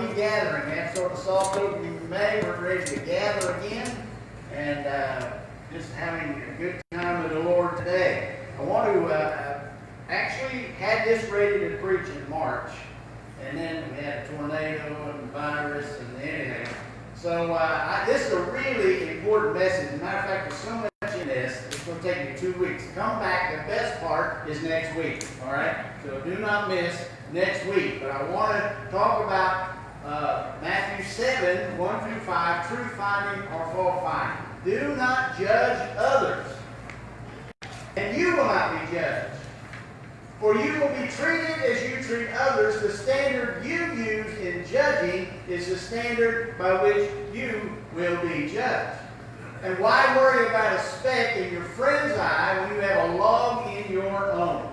regathering. We have sort of soft opening in May. We're ready to gather again and just having a good time with the Lord today. I want to actually had this ready to preach in March, and then we had a tornado and virus and anything. So this is a really important message. As a matter of fact, there's so much in this, it's going to take me 2 weeks. Come back, the best part is next week, all right? So do not miss next week. But I want to talk about Matthew 7, 1 through 5, truth finding or fault finding. Do not judge others, and you will not be judged. For you will be treated as you treat others. The standard you use in judging is the standard by which you will be judged. And why worry about a speck in your friend's eye when you have a log in your own?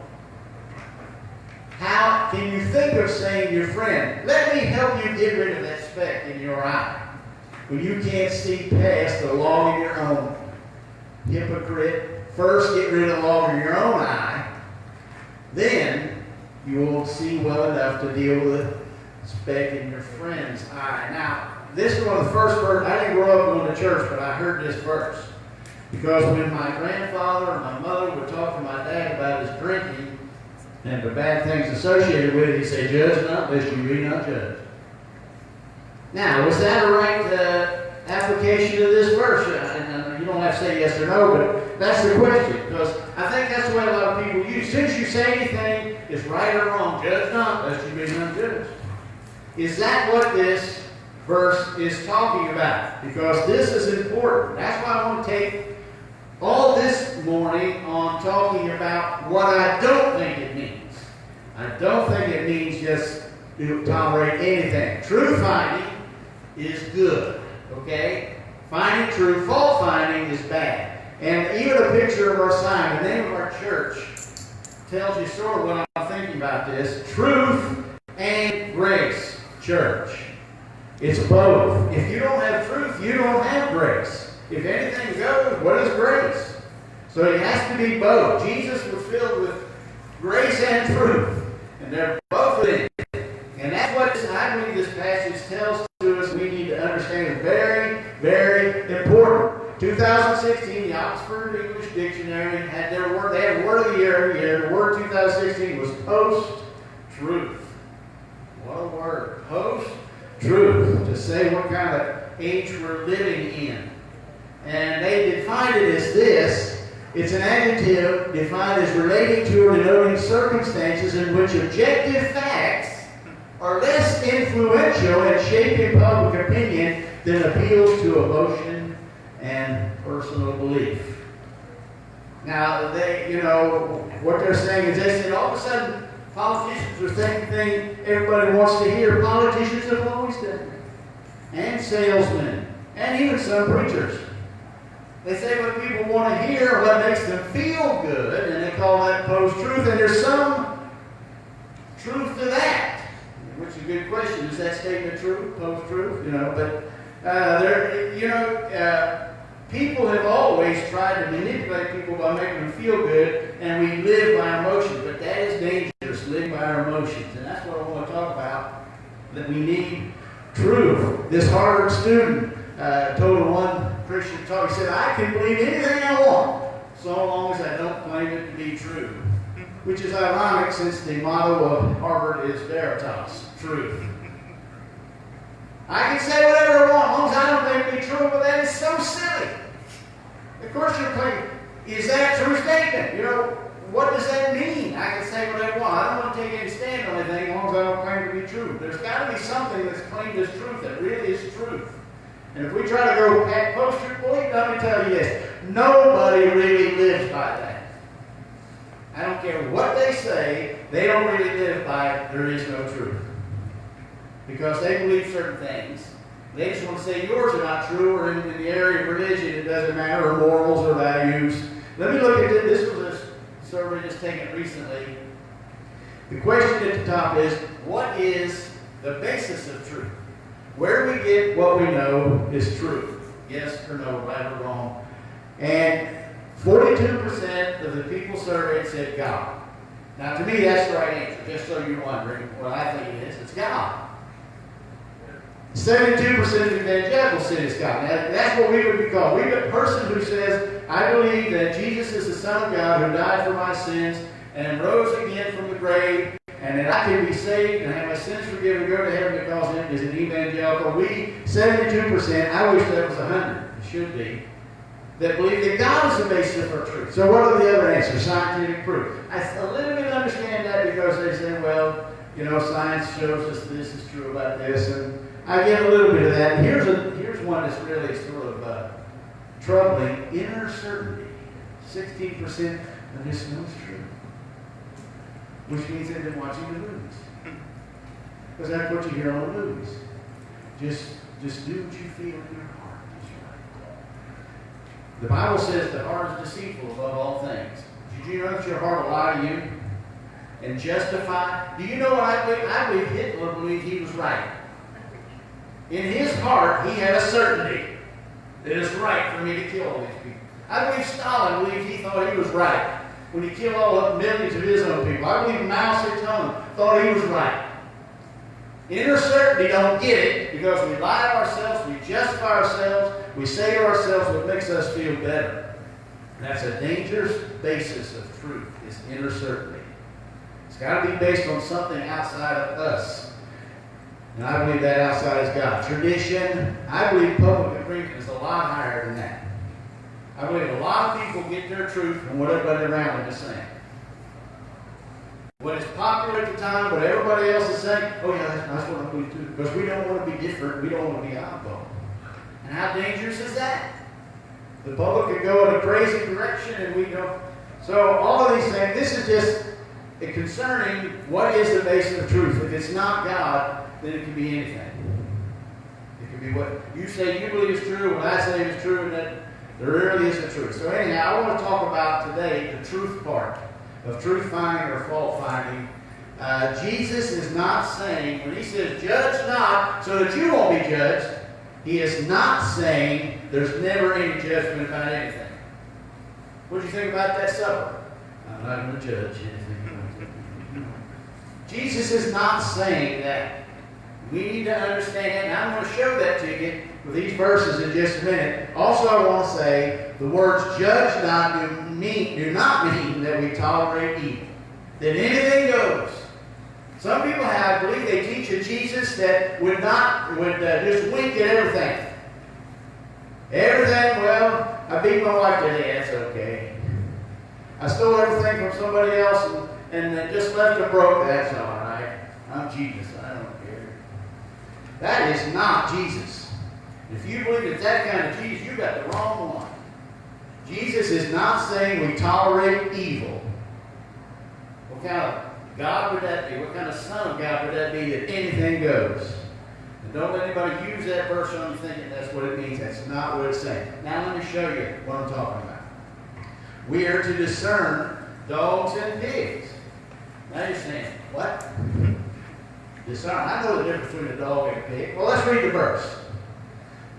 How can you think of saying to your friend, let me help you get rid of that speck in your eye, when you can't see past the log in your own? Hypocrite, first get rid of the log in your own eye, then you will see well enough to deal with the speck in your friend's eye. Now, this is one of the first verses. I didn't grow up going to church, but I heard this verse. Because when my grandfather or my mother would talk to my dad about his drinking and the bad things associated with it, he'd say, judge not, lest you be not judged. Now, was that a right application of this verse? And you don't have to say yes or no, but that's the question. Because I think that's the way a lot of people use. As soon as you say anything is right or wrong, judge not, lest you be not judged. Is that what this verse is talking about? Because this is important. That's why I want to take all this morning on talking about what I don't think it means. I don't think it means just to tolerate anything. Truth finding is good, okay? Finding truth, fault finding is bad. And even a picture of our sign, the name of our church, tells you sort of what I'm thinking about this. Truth and grace church. It's both. If you don't have truth, you don't have grace. If anything goes, what is grace? So it has to be both. Jesus was filled with grace and truth. And they're both in it. And that's what I believe this passage tells to us we need to understand is very, very important. 2016, the Oxford English Dictionary had their word. They had word of the year every year. The word 2016 was post-truth. What a word. Post-truth. To say what kind of age we're living in. And they defined it as this. It's an adjective defined as relating to or denoting circumstances in which objective facts are less influential in shaping public opinion than appeals to emotion and personal belief. Now, what they're saying is they said all of a sudden politicians are saying things everybody wants to hear. Politicians have always done it. And salesmen. And even some preachers. They say what people want to hear, what makes them feel good, and they call that post-truth. And there's some truth to that. Which is a good question. Is that statement true? Post-truth? People have always tried to manipulate people by making them feel good, and we live by emotion. But that is dangerous, living by our emotions. And that's what I want to talk about, that we need truth. This Harvard student told one Christian talk, he said, I can believe anything I want, so long as I don't claim it to be true. Which is ironic, since the motto of Harvard is Veritas, truth. I can say whatever I want, as long as I don't think it to be true, but that is so silly. Of course you're claiming, is that a true statement? What does that mean? I can say what I want. I don't want to take any stand on anything as long as I don't claim it to be true. There's got to be something that's claimed as truth that really is truth. And if we try to go post-truth, let me tell you this. Nobody really lives by that. I don't care what they say, they don't really live by it. There is no truth. Because they believe certain things. They just want to say yours are not true, or in the area of religion it doesn't matter, or morals or values. Let me look at this. This was a survey just taken recently. The question at the top is, what is the basis of truth? Where do we get what we know is true? Yes or no, right or wrong? And 42% of the people surveyed said God. Now, to me, that's the right answer. Just so you're wondering what I think it is, it's God. 72% of evangelicals say it's God. Now, that's what we would be called. We're the person who says, I believe that Jesus is the Son of God who died for my sins and rose again from the grave, and that I can be saved and have my sins forgiven and go to heaven because it is an evangelical. We, 72%, I wish that was 100. It should be. That believe that God is the basis of our truth. So what are the other answers? Scientific proof. I a little bit understand that because they say, well, you know, science shows us this is true about this, and I get a little bit of that. And here's one that's really sort of troubling. Inner certainty. 16% of this knows true. Which means they've been watching the movies. Because that's what you hear on the movies. Just do what you feel in your heart is right. The Bible says the heart is deceitful above all things. Did you know that your heart will lie to you and justify? Do you know what I believe? I believe Hitler believed he was right. In his heart, he had a certainty that it's right for me to kill all these people. I believe Stalin believed he thought he was right when he killed all the millions of his own people. I believe Mao Zedong thought he was right. Inner certainty don't get it because we lie to ourselves, we justify ourselves, we say to ourselves what makes us feel better. And that's a dangerous basis of truth, is inner certainty. It's got to be based on something outside of us. And I believe that outside is God. Tradition, I believe public agreement is a lot higher than that. I believe a lot of people get their truth from what everybody around them is saying. What is popular at the time, what everybody else is saying, oh yeah, that's what I believe too. Because we don't want to be different, we don't want to be oddball. And how dangerous is that? The public could go in a crazy direction and we don't. So all of these things, this is just concerning what is the basis of truth. If it's not God, then it can be anything. It can be what you say you believe is true, what I say is true, and that there really is the truth. So anyhow, I want to talk about today the truth part of truth finding or fault finding. Jesus is not saying, when he says judge not so that you won't be judged, he is not saying there's never any judgment about anything. What do you think about that supper? I'm not going to judge anything. Jesus is not saying that. We need to understand that, and I'm going to show that to you with these verses in just a minute. Also, I want to say the words judge not do not mean that we tolerate evil. That anything goes. Some people I believe they teach a Jesus that would just wink at everything. Everything, well, I beat my wife today, that's okay. I stole everything from somebody else and just left her broke, that's all right. I'm Jesus, I don't care. That is not Jesus. If you believe it's that kind of Jesus, you got the wrong one. Jesus is not saying we tolerate evil. What kind of God would that be? What kind of son of God would that be that anything goes? And don't let anybody use that verse on you thinking that's what it means. That's not what it's saying. Now let me show you what I'm talking about. We are to discern dogs and pigs. Now you're saying, what? Discern. I know the difference between a dog and a pig. Well, let's read the verse.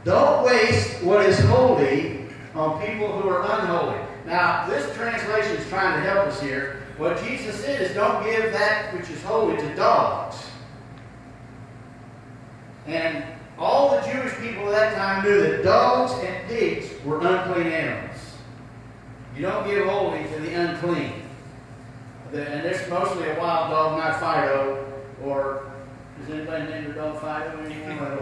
Don't waste what is holy on people who are unholy. Now, this translation is trying to help us here. What Jesus said is don't give that which is holy to dogs. And all the Jewish people at that time knew that dogs and pigs were unclean animals. You don't give holy to the unclean. And there's mostly a wild dog, not Fido. Or, does anybody name their dog Fido anymore?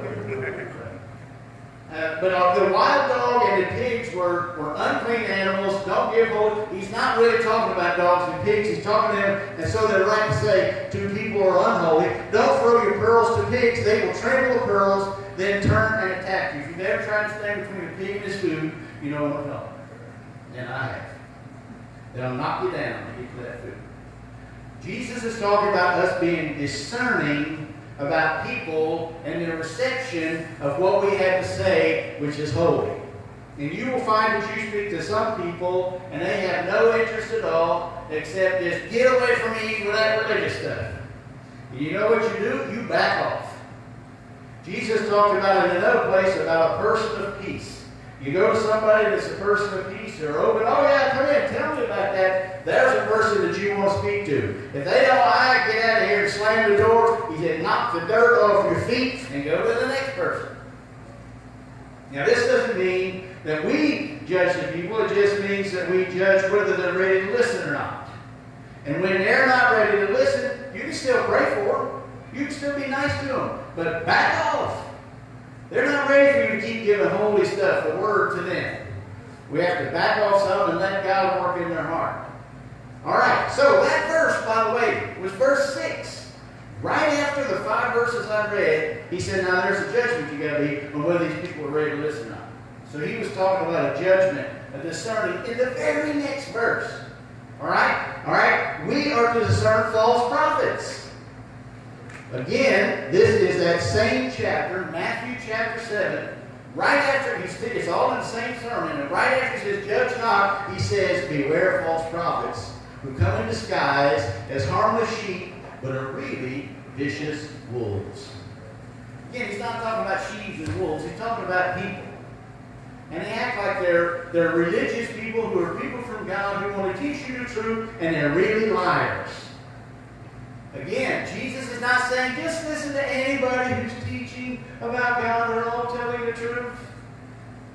But the wild dog and the pigs were unclean animals. Don't give holy. He's not really talking about dogs and pigs. He's talking to them. And so they're right to say two people are unholy. Don't throw your pearls to pigs. They will trample the pearls, then turn and attack you. If you've never tried to stand between a pig and his food, you know what I'm talking about. And I have. They'll knock you down to get to that food. Jesus is talking about us being discerning about people and their reception of what we have to say, which is holy. And you will find that you speak to some people and they have no interest at all except just get away from me with that religious stuff. And you know what you do? You back off. Jesus talked about in another place about a person of peace. You go to somebody that's a person of peace, they're open, oh yeah, come in, tell me about that. There's a person that you want to speak to. If they don't like, get out of here and slam the door. He said, knock the dirt off your feet and go to the next person. Now, this doesn't mean that we judge the people. It just means that we judge whether they're ready to listen or not. And when they're not ready to listen, you can still pray for them. You can still be nice to them. But back off. They're not ready for you to keep giving holy stuff, the word to them. We have to back off some and let God work in their heart. All right, so that verse, by the way, was verse 6. Right after the 5 verses I read, he said, now there's a judgment you got to be on whether these people are ready to listen or not. So he was talking about a judgment, a discerning, in the very next verse. All right? All right? We are to discern false prophets. Again, this is that same chapter, Matthew chapter 7. Right after, it's all in the same sermon, and right after he says, judge not, he says, beware of false prophets who come in disguise as harmless sheep, but are really vicious wolves. Again, he's not talking about sheep and wolves, he's talking about people. And they act like they're religious people who are people from God who want to teach you the truth, and they're really liars. Again, Jesus is not saying just listen to anybody who's teaching about God, they're all telling the truth.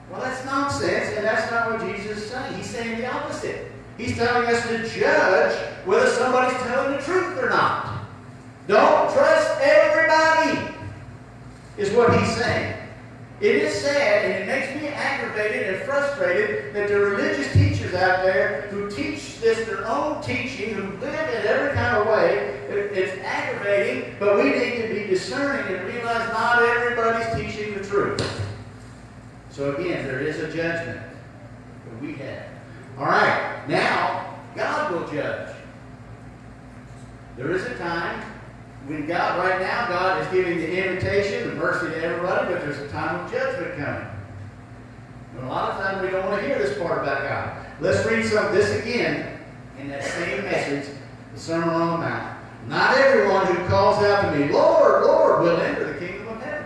Well, that's nonsense, and that's not what Jesus is saying. He's saying the opposite. He's telling us to judge whether somebody's telling the truth or not. Don't trust everybody, is what he's saying. It is sad, and it makes me aggravated and frustrated that there are religious teachers out there who teach this their own teaching, who live in every kind of way. It's aggravating, but we need to be discerning and realize not everybody's teaching the truth. So again, there is a judgment that we have. All right, now God will judge. There is a time when right now, God is giving the invitation, the mercy to everybody, but there's a time of judgment coming. And a lot of times we don't want to hear this part about God. Let's read this again in that same message, the Sermon on the Mount. Not everyone who calls out to me, Lord, Lord, will enter the kingdom of heaven.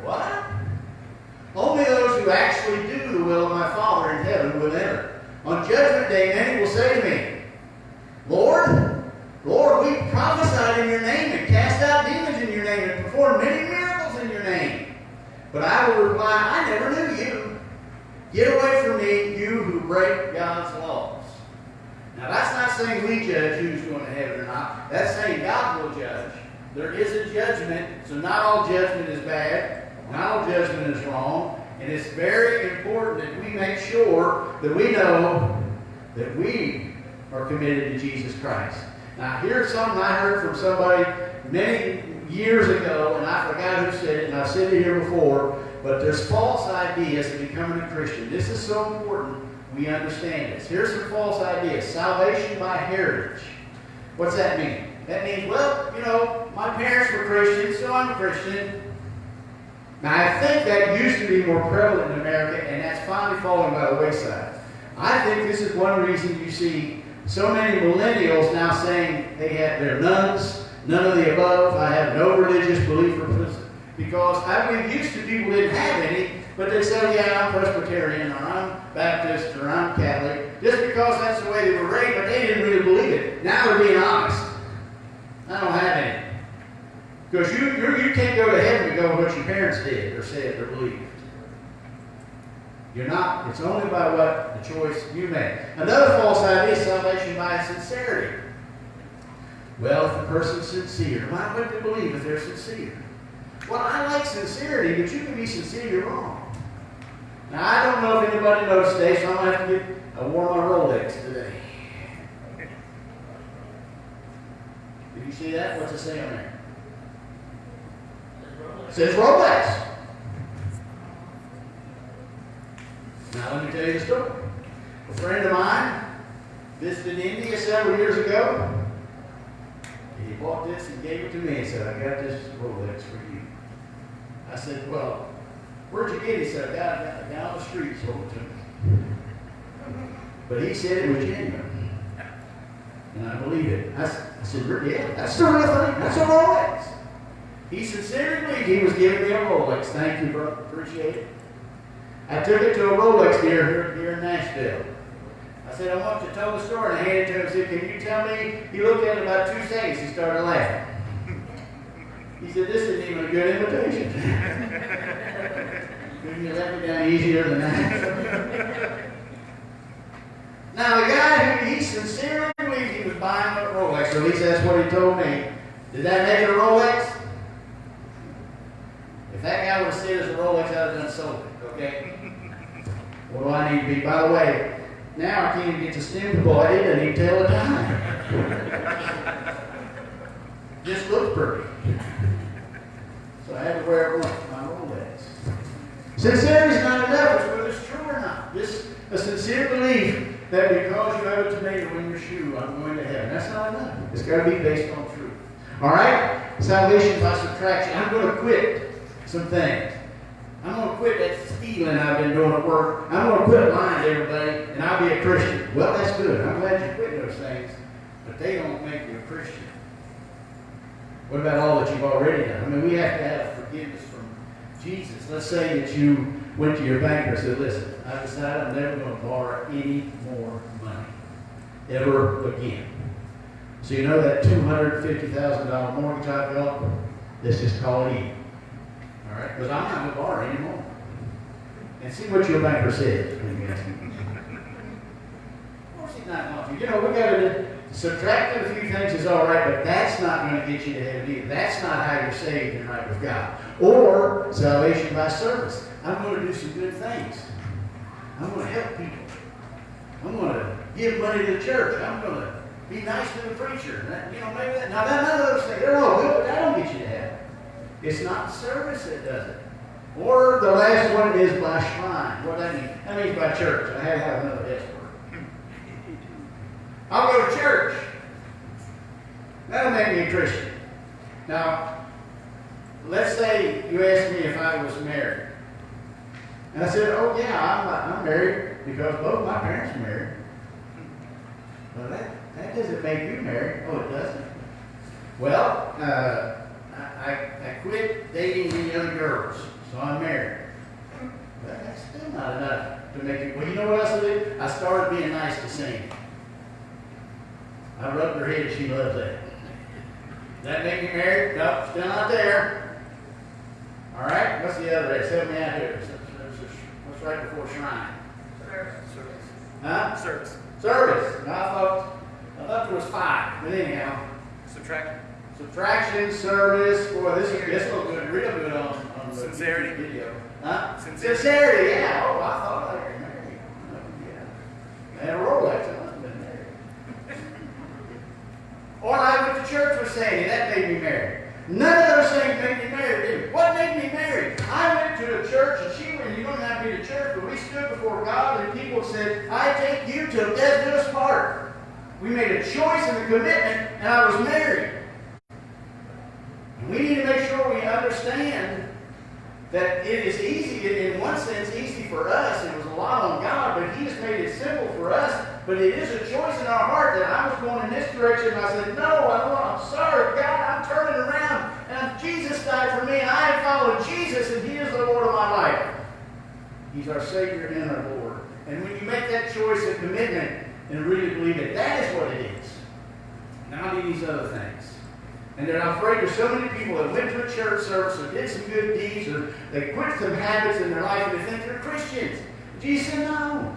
What? Only those who actually do the will of my Father in heaven will enter. On judgment day, many will say to me, Lord, Lord, we prophesied in your name and cast out demons in your name and performed many miracles in your name. But I will reply, I never knew you. Get away from me, you who break God's laws. Now, that's not saying we judge who's going to heaven or not. That's saying God will judge. There is a judgment, so not all judgment is bad. Not all judgment is wrong. And it's very important that we make sure that we know that we are committed to Jesus Christ. Now, here's something I heard from somebody many years ago, and I forgot who said it, and I've said it here before, but there's false ideas of becoming a Christian. This is so important we understand this. Here's some false ideas. Salvation by heritage. What's that mean? That means, well, my parents were Christians, so I'm a Christian. Now, I think that used to be more prevalent in America, and that's finally falling by the wayside. I think this is one reason you see so many millennials now saying they're nuns, none of the above. I have no religious belief or principle. Because I believe used to people didn't have any, but they said, yeah, I'm Presbyterian, or I'm Baptist, or I'm Catholic, just because that's the way they were raised, but they didn't really believe it. Now they're being honest. I don't have any. Because you can't go to heaven to go what your parents did, or said, or believed. You're not. It's only by what the choice you make. Another false idea is salvation by sincerity. Well, if the person's sincere, why would they believe if they're sincere? Well, I like sincerity, but you can be sincerely wrong. Now, I don't know if anybody knows today, so I'm going to have to get, I wore my Rolex today. Did you see that? What's it say on there? It says Rolex. Now, let me tell you the story. A friend of mine visited India several years ago. He bought this and gave it to me and said, I got this Rolex for you. I said, well, where'd you get it? He said, I got it down the street, sold it to me. But he said it was genuine. And I believe it. I said, yeah, that's the real thing. That's a Rolex. He sincerely believed he was giving me a Rolex. Thank you, brother. Appreciate it. I took it to a Rolex dealer here in Nashville. I said, I want you to tell the story. And I handed it to him and said, can you tell me? He looked at it about 2 seconds. He started laughing. He said, this isn't even a good invitation. Couldn't you let me down easier than that? Now, the guy who he sincerely believed he was buying a Rolex, or at least that's what he told me. Did that make it a Rolex? If that guy would have said it's a Rolex, I would have done sold it, okay? What do I need to be? By the way, now I can't even get to stem the boy. It doesn't even tell the time. Just looks pretty. So I had to wear it once, my Rolex. Sincerity is not enough. It's whether it's true or not. Just a sincere belief that because you have a tomato in your shoe, I'm going to heaven. That's not enough. It's got to be based on truth. All right? Salvation by subtraction. I'm going to quit some things. I'm going to quit that stealing I've been doing at work. I'm going to quit lying to everybody, and I'll be a Christian. Well, that's good. I'm glad you quit those things, but they don't make you a Christian. What about all that you've already done? I mean, we have to have forgiveness from Jesus. Let's say that you went to your banker and said, listen, I decided I'm never going to borrow any more money, ever again. So you know that $250,000 mortgage I've got? Let's just call it even. All right? Because I'm not going to borrow anymore. And see what your banker says. Of course he's not going to. You know, we got to subtract a few things is all right, but that's not going to get you to heaven either. That's not how you're saved and right with God. Or salvation by service. I'm going to do some good things. I'm going to help people. I'm going to give money to the church. I'm going to be nice to the preacher. You know, maybe that. Now, none of those things, they're all good, but that don't get you to heaven. It's not service that does it. Or the last one is by shrine. What that means? That means by church. I have another S word. I'll go to church. That'll make me a Christian. Now, let's say you asked me if I was married. And I said, oh yeah, I'm married because both my parents are married. Well, that doesn't make you married. Oh, it doesn't? Well, I quit dating any other girls, so I'm married. But that's still not enough to make you. Well, you know what else I did? I started being nice to Sandy. I rubbed her head. She loves that. Does that make me married? No, still not there. All right. What's the other? Help me out here. What's right before shrine? Service. Huh? Service. Service. No, I thought there was 5. But anyhow. Subtraction, service. Boy, this looks good, real good on the Sincerity. video. Huh? Sincerity. Yeah. Oh, I thought I was married. Yeah. And a Rolex. I must have been married. Or I went to church with Sandy. That made me married. None of those things made me married, did it? What made me married? I went to a church, and you don't have to be to church, but we stood before God, and people said, I take you to a death part. We made a choice and a commitment, and I was married. And we need to make sure we understand that it is easy, in one sense, easy for us. It was a lot on God, but He has made it simple for us. But it is a choice in our heart that I was going in this direction, and I said, no, I'm sorry, God, I'm turning around, and Jesus died for me, and I have followed Jesus, and He is the Lord of my life. He's our Savior and our Lord. And when you make that choice and commitment and really believe it, that is what it is. Not these other things. And then I'm afraid there's so many people that went to a church service or did some good deeds or they quit some habits in their life and they think they're Christians. Jesus said no.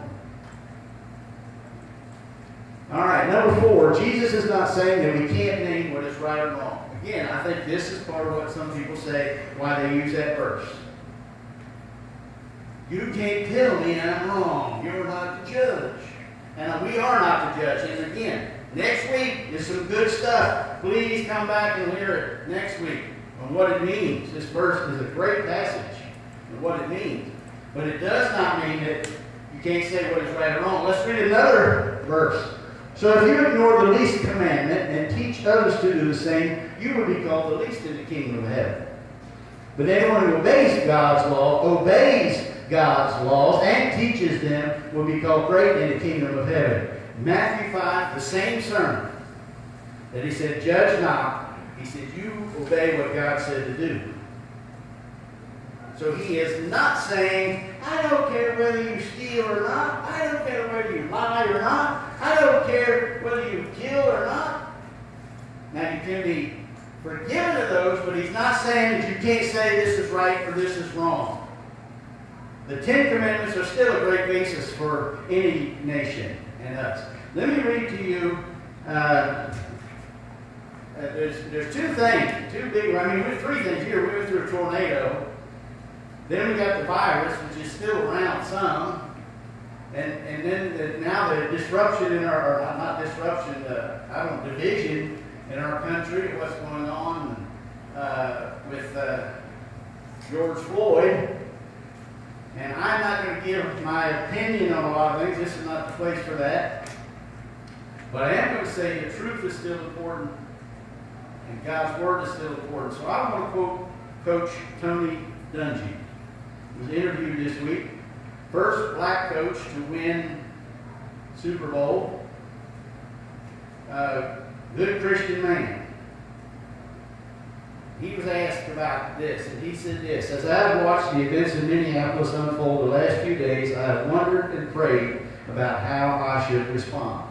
All right, number 4, Jesus is not saying that we can't name what is right or wrong. Again, I think this is part of what some people say, why they use that verse. You can't tell me I'm wrong. You're not the judge. And we are not the judge. And again, next week is some good stuff. Please come back and hear it next week on what it means. This verse is a great passage and what it means. But it does not mean that you can't say what is right or wrong. Let's read another verse. So if you ignore the least commandment and teach others to do the same, you will be called the least in the kingdom of heaven. But anyone who obeys God's laws and teaches them will be called great in the kingdom of heaven. Matthew 5, the same sermon that He said, judge not. He said, you obey what God said to do. So He is not saying, I don't care whether you steal or not. I don't care whether you lie or not. I don't care whether you kill or not. Now you can be forgiven of those, but he's not saying that you can't say this is right or this is wrong. The Ten Commandments are still a great basis for any nation and us. Let me read to you. There's two things, three things here. We went through a tornado. Then we got the virus, which is still around some. And then now the disruption in division in our country, what's going on with George Floyd. And I'm not going to give my opinion on a lot of things. This is not the place for that. But I am going to say the truth is still important, and God's Word is still important. So I want to quote Coach Tony Dungy, who was interviewed this week. First black coach to win Super Bowl. Good Christian man. He was asked about this, and he said this: as I have watched the events in Minneapolis unfold the last few days, I have wondered and prayed about how I should respond.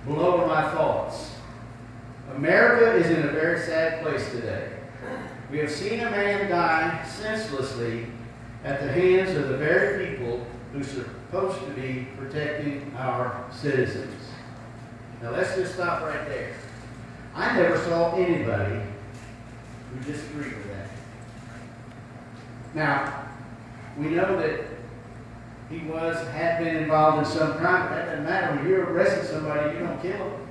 Below are my thoughts. America is in a very sad place today. We have seen a man die senselessly at the hands of the very people who are supposed to be protecting our citizens. Now let's just stop right there. I never saw anybody who disagreed with that. Now, we know that he had been involved in some crime, but that doesn't matter. When you're arresting somebody, you don't kill them.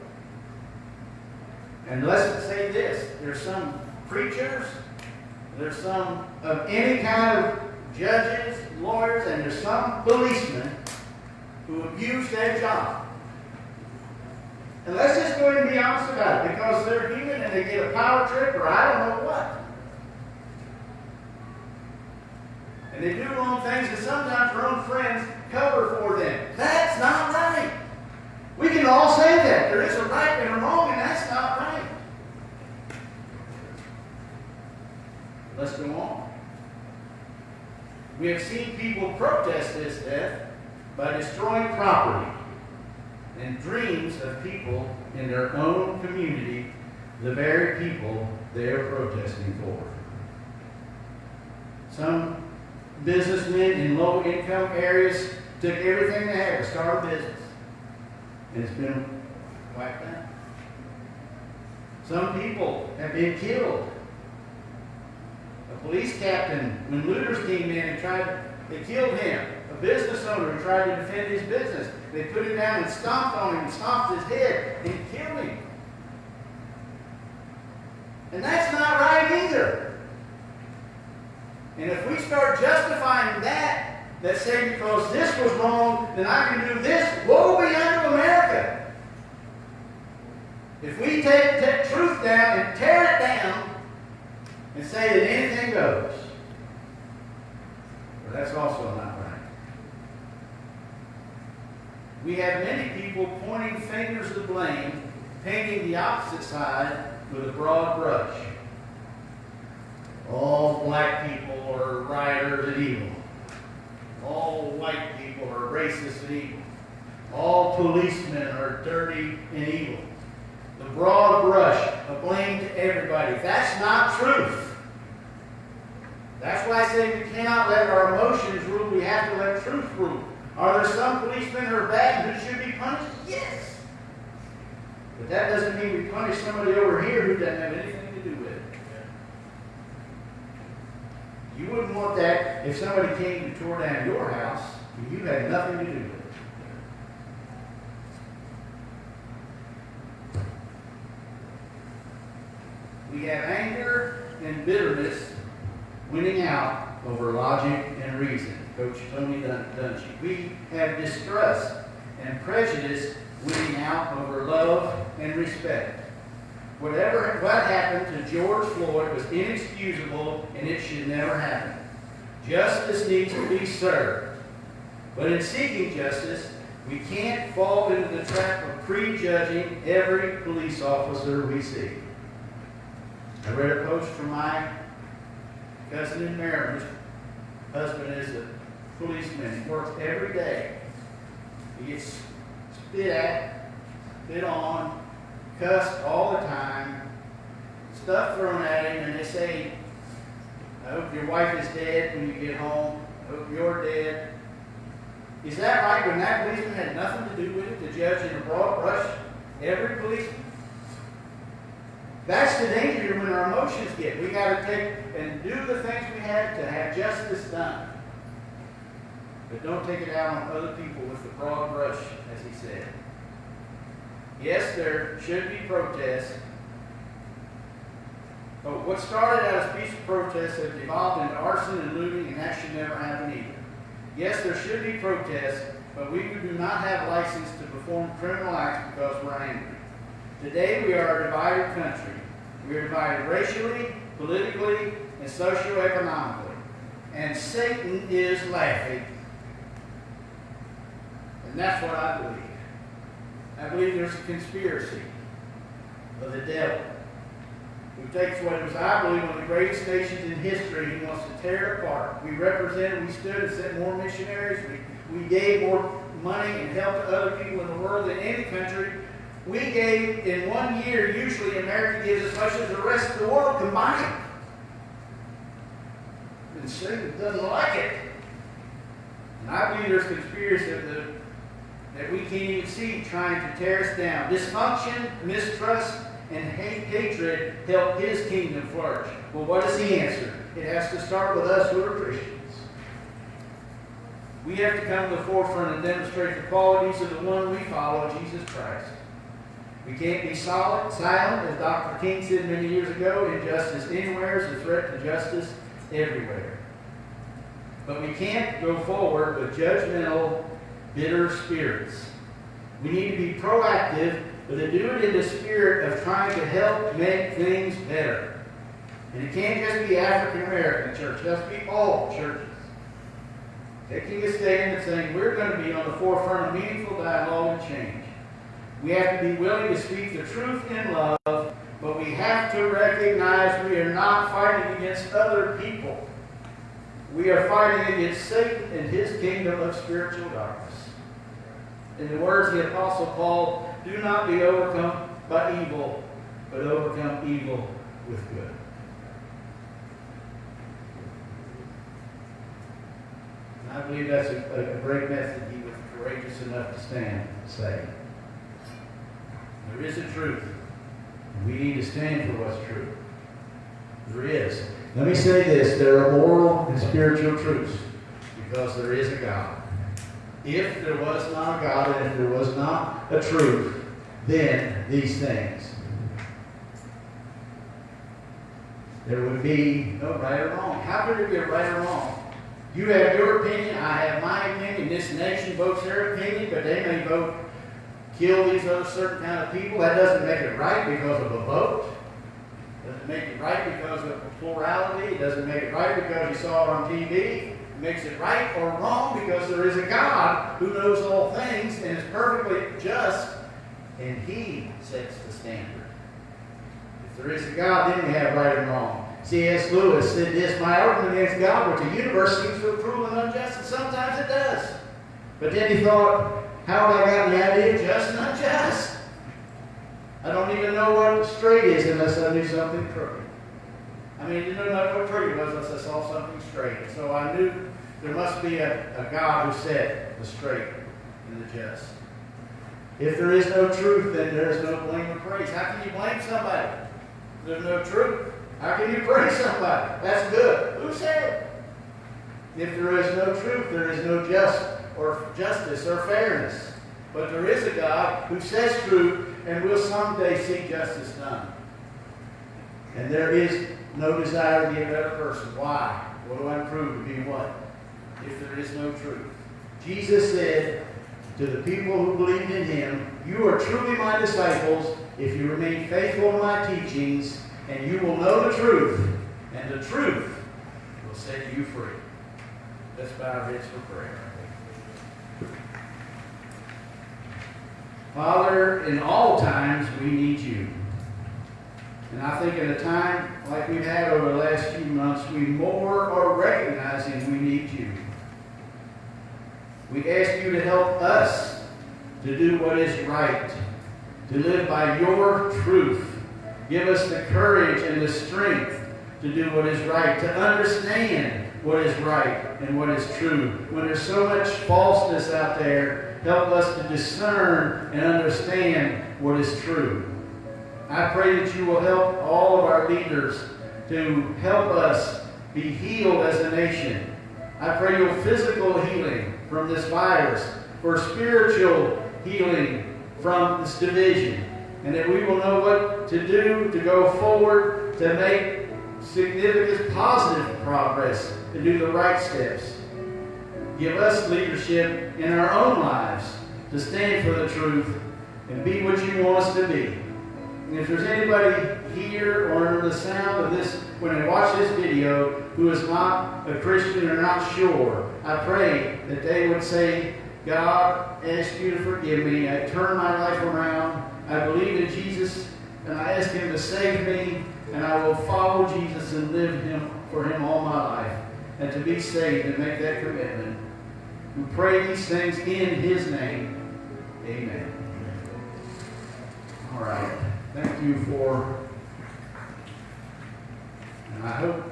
And let's say this: there's some preachers, there's some of any kind of judges, lawyers, and there's some policemen who abuse their job. And let's just go ahead and be honest about it, because they're human and they get a power trip or I don't know what. And they do wrong things, and sometimes their own friends cover for them. That's not right. We can all say that. There is a right and a wrong, and that's not right. Let's go on. We have seen people protest this death by destroying property and dreams of people in their own community, the very people they are protesting for. Some businessmen in low-income areas took everything they had to start a business, and it's been wiped out. Some people have been killed. A police captain, when looters came in and they killed him. A business owner who tried to defend his business, they put him down and stomped on him and stomped his head and killed him. And that's not right either. And if we start justifying that say because this was wrong, then I can do this, woe be unto America. If we take the truth down and tear it down and say that anything goes, well, that's also not right. We have many people pointing fingers of blame, painting the opposite side with a broad brush. All black people are rioters and evil. All white people are racist and evil. All policemen are dirty and evil. The broad brush of blame to everybody. That's not truth. That's why I say we cannot let our emotions rule. We have to let truth rule. Are there some policemen who are bad and who should be punished? Yes. But that doesn't mean we punish somebody over here who doesn't have anything to do with it. You wouldn't want that if somebody came and tore down your house and you had nothing to do with it. We have anger and bitterness winning out over logic and reason. Coach Tony Dungy. We have distrust and prejudice winning out over love and respect. What happened to George Floyd was inexcusable, and it should never happen. Justice needs to be served. But in seeking justice, we can't fall into the trap of prejudging every police officer we see. I read a post from my cousin in Maryland. His husband is a policeman. He works every day. He gets spit at, spit on, cussed all the time. stuff thrown at him, and they say, I hope your wife is dead when you get home. I hope you're dead. Is that right when that policeman had nothing to do with it? The judge in a broad brush, every policeman? That's the danger when our emotions get. We got to take and do the things we have to have justice done. But don't take it out on other people with the broad brush, as he said. Yes, there should be protests. But what started out as peaceful protests has evolved into arson and looting, and that should never happen either. Yes, there should be protests, but we do not have license to perform criminal acts because we're angry. Today we are a divided country. We are divided racially, politically, and socioeconomically. And Satan is laughing. And that's what I believe. I believe there's a conspiracy of the devil who takes what was, I believe, one of the greatest nations in history. He wants to tear it apart. We represented, we stood and sent more missionaries. We gave more money and help to other people in the world than any country. We gave in 1 year, usually America gives as much as the rest of the world combined. And Satan doesn't like it. And I believe there's conspiracy that we can't even see trying to tear us down. Dysfunction, mistrust, and hatred help his kingdom flourish. Well, what does he answer? It has to start with us who are Christians. We have to come to the forefront and demonstrate the qualities of the one we follow, Jesus Christ. We can't be silent, as Dr. King said many years ago. Injustice anywhere is a threat to justice everywhere. But we can't go forward with judgmental, bitter spirits. We need to be proactive, but to do it in the spirit of trying to help make things better. And it can't just be African American church. It has to be all churches. Taking a stand and saying we're going to be on the forefront of meaningful dialogue and change. We have to be willing to speak the truth in love, but we have to recognize we are not fighting against other people. We are fighting against Satan and his kingdom of spiritual darkness. In the words of the Apostle Paul, do not be overcome by evil, but overcome evil with good. And I believe that's a great message he was courageous enough to stand and say. There is a truth, and we need to stand for what's true. There is. Let me say this, there are moral and spiritual truths, because there is a God. If there was not a God, and if there was not a truth, then these things. There would be no right or wrong. How could there be a right or wrong? You have your opinion, I have my opinion, this nation votes their opinion, but they may vote kill these other certain kind of people. That doesn't make it right because of a vote. It doesn't make it right because of plurality. It doesn't make it right because you saw it on TV. It makes it right or wrong because there is a God who knows all things and is perfectly just, and he sets the standard. If there is a God, then we have right and wrong. C.S. Lewis said this, my argument against God was the universe seems so cruel and unjust, and sometimes it does. But then he thought, how have I gotten the idea just and unjust? I don't even know what straight is unless I knew something crooked. I mean, I didn't know what crooked was unless I saw something straight. So I knew there must be a God who set the straight and the just. If there is no truth, then there is no blame or praise. How can you blame somebody? If there's no truth. How can you praise somebody? That's good. Who said? If there is no truth, there is no justice or fairness. But there is a God who says truth and will someday see justice done. And there is no desire to be a better person. Why? What do I prove to be what? If there is no truth. Jesus said to the people who believed in him, you are truly my disciples if you remain faithful to my teachings, and you will know the truth, and the truth will set you free. Let's bow our heads for prayer. Father, in all times we need you. And I think in a time like we've had over the last few months, we more are recognizing we need you. We ask you to help us to do what is right, to live by your truth. Give us the courage and the strength to do what is right, to understand what is right and what is true. When there's so much falseness out there, help us to discern and understand what is true. I pray that you will help all of our leaders to help us be healed as a nation. I pray your physical healing from this virus, for spiritual healing from this division, and that we will know what to do to go forward to make significant positive progress, to do the right steps. Give us leadership in our own lives to stand for the truth and be what you want us to be. And if there's anybody here or under the sound of this, when they watch this video, who is not a Christian or not sure, I pray that they would say, God, I ask you to forgive me. I turn my life around. I believe in Jesus, and I ask him to save me, and I will follow Jesus and live for him all my life, and to be saved and make that commitment. We pray these things in his name. Amen. All right. Thank you for, and I hope,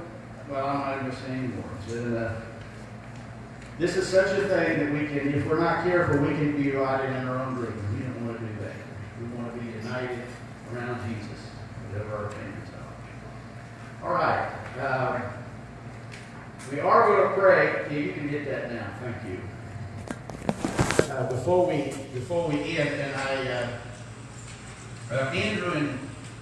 well, I'm not even saying more. This is such a thing that we can, if we're not careful, we can be divided in our own group. We don't want to do that. We want to be united around Jesus, whatever our opinions are. All right. We are going to pray. Yeah, you can get that now. Thank you. Before we end, and Andrew and